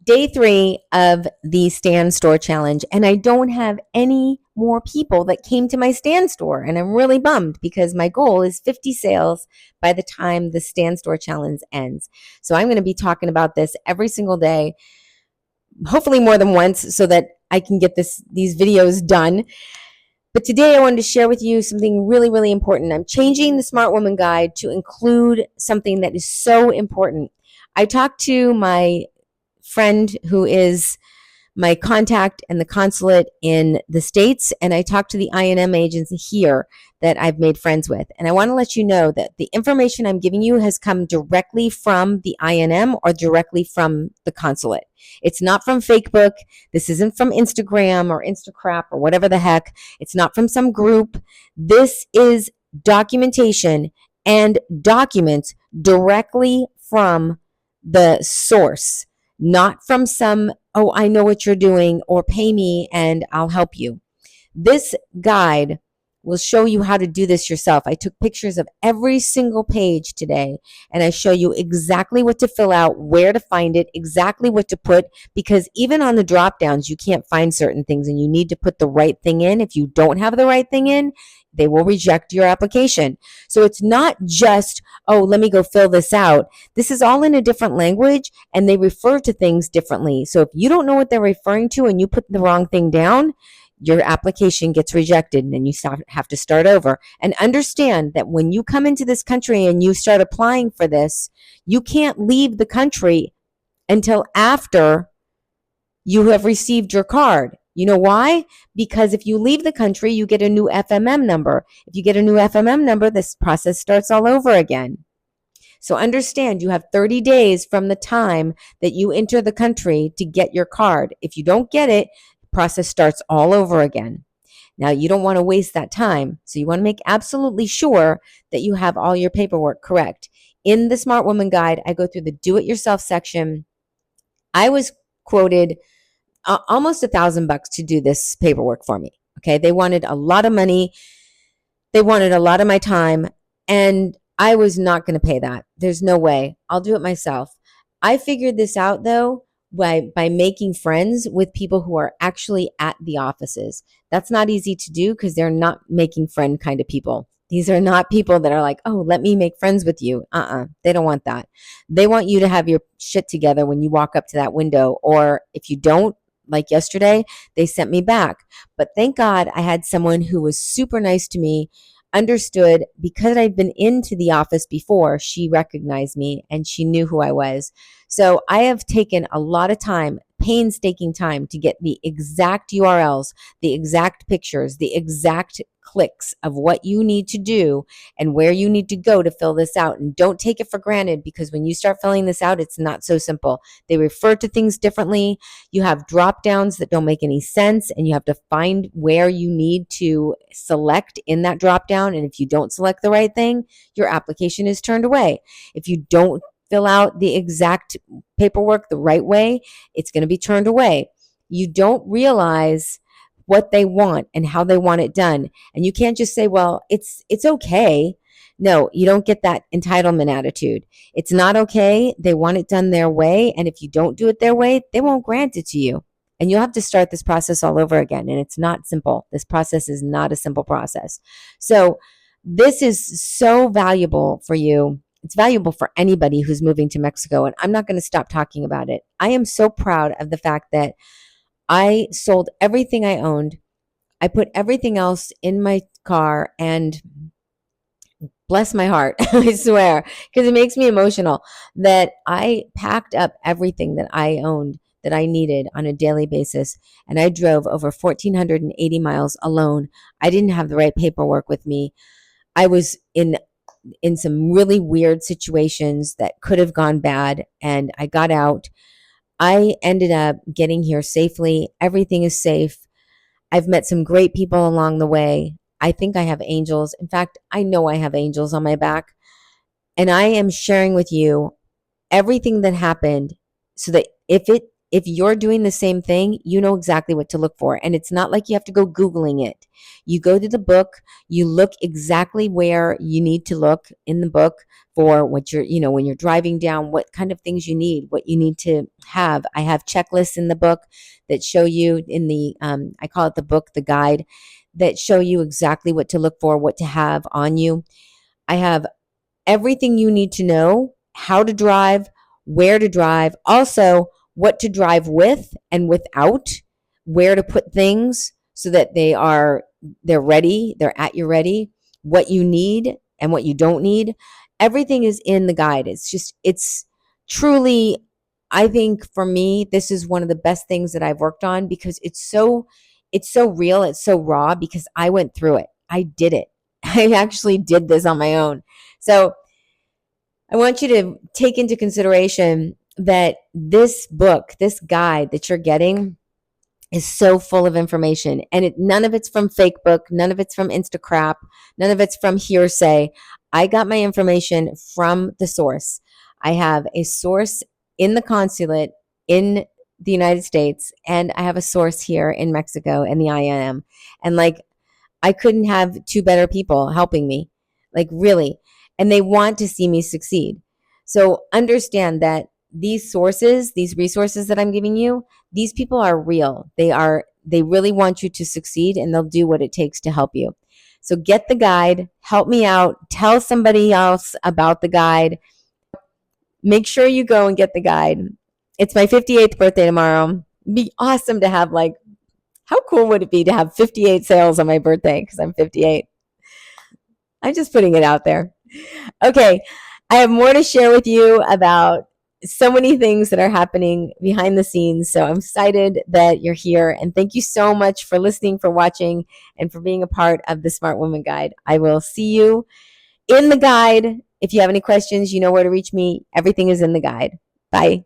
Day 3 of the stand store challenge, and I don't have any more people that came to my stand store. And I'm really bummed because my goal is 50 sales by the time the stand store challenge ends. So I'm going to be talking about this every single day, hopefully more than once, so that I can get these videos done. But today I wanted to share with you something really, really important. I'm changing the Smart Woman Guide to include something that is so important. I talked to my friend who is my contact in the consulate in the States, and I talked to the I&M agents here that I've made friends with. And I want to let you know that the information I'm giving you has come directly from the I&M or directly from the consulate. It's not from Facebook. This isn't from Instagram or Instacrap or whatever the heck. It's not from some group. This is documentation and documents directly from the source, not from some, oh, I know what you're doing, or pay me and I'll help you. This guide will show you how to do this yourself. I took pictures of every single page today, and I show you exactly what to fill out, where to find it, exactly what to put, because even on the drop downs, you can't find certain things and you need to put the right thing in. If you don't have the right thing in, they will reject your application. So it's not just, oh, let me go fill this out. This is all in a different language and they refer to things differently. So if you don't know what they're referring to and you put the wrong thing down, your application gets rejected and then you have to start over. And understand that when you come into this country and you start applying for this, you can't leave the country until after you have received your card. You know why? Because if you leave the country, you get a new FMM number. If you get a new FMM number, this process starts all over again. So understand, you have 30 days from the time that you enter the country to get your card. If you don't get it, the process starts all over again. Now, you don't want to waste that time. So you want to make absolutely sure that you have all your paperwork correct. In the Smart Woman Guide, I go through the do-it-yourself section. I was quoted almost $1,000 to do this paperwork for me. Okay. They wanted a lot of money. They wanted a lot of my time, and I was not going to pay that. There's no way. I'll do it myself. I figured this out though by making friends with people who are actually at the offices. That's not easy to do because they're not making friend kind of people. These are not people that are like, oh, let me make friends with you. They don't want that. They want you to have your shit together when you walk up to that window, or if you don't, like yesterday, they sent me back. But thank God I had someone who was super nice to me, understood, because I'd been into the office before. She recognized me and she knew who I was. So I have taken a lot of time, painstaking time, to get the exact URLs, the exact pictures, the exact clicks of what you need to do and where you need to go to fill this out. And don't take it for granted, because when you start filling this out, it's not so simple. They refer to things differently. You have drop downs that don't make any sense, and you have to find where you need to select in that drop down. And if you don't select the right thing, your application is turned away. If you don't fill out the exact paperwork the right way, it's going to be turned away. You don't realize what they want and how they want it done. And you can't just say, well, it's okay. No, you don't get that entitlement attitude. It's not okay. They want it done their way. And if you don't do it their way, they won't grant it to you. And you'll have to start this process all over again. And it's not simple. This process is not a simple process. So this is so valuable for you. It's valuable for anybody who's moving to Mexico. And I'm not going to stop talking about it. I am so proud of the fact that I sold everything I owned. I put everything else in my car, and bless my heart, I swear, because it makes me emotional, that I packed up everything that I owned that I needed on a daily basis. And I drove over 1,480 miles alone. I didn't have the right paperwork with me. I was in some really weird situations that could have gone bad, and I got out. I ended up getting here safely. Everything is safe. I've met some great people along the way. I think I have angels. In fact, I know I have angels on my back. And I am sharing with you everything that happened so that if if you're doing the same thing, you know exactly what to look for. And it's not like you have to go Googling it. You go to the book, you look exactly where you need to look in the book for what you're, when you're driving down, what kind of things you need, what you need to have. I have checklists in the book that show you in the, I call it the book, the guide, that show you exactly what to look for, what to have on you. I have everything you need to know, how to drive, where to drive, also what to drive with and without, where to put things so that they're ready, they're at your ready, what you need and what you don't need. Everything is in the guide. It's truly, I think for me, this is one of the best things that I've worked on because it's so real, it's so raw because I went through it. I did it. I actually did this on my own. So I want you to take into consideration that this book, this guide that you're getting is so full of information, and none of it's from fake book, none of it's from Instacrap, none of it's from hearsay. I got my information from the source. I have a source in the consulate in the United States, and I have a source here in Mexico in the INM. And I couldn't have two better people helping me, really. And they want to see me succeed. So understand that these sources, these resources that I'm giving you, these people are real. They really want you to succeed, and they'll do what it takes to help you. So get the guide, help me out, tell somebody else about the guide. Make sure you go and get the guide. It's my 58th birthday tomorrow. It'd be awesome to have how cool would it be to have 58 sales on my birthday because I'm 58? I'm just putting it out there. Okay, I have more to share with you about so many things that are happening behind the scenes. So I'm excited that you're here. And thank you so much for listening, for watching, and for being a part of the Smart Woman Guide. I will see you in the guide. If you have any questions, you know where to reach me. Everything is in the guide. Bye.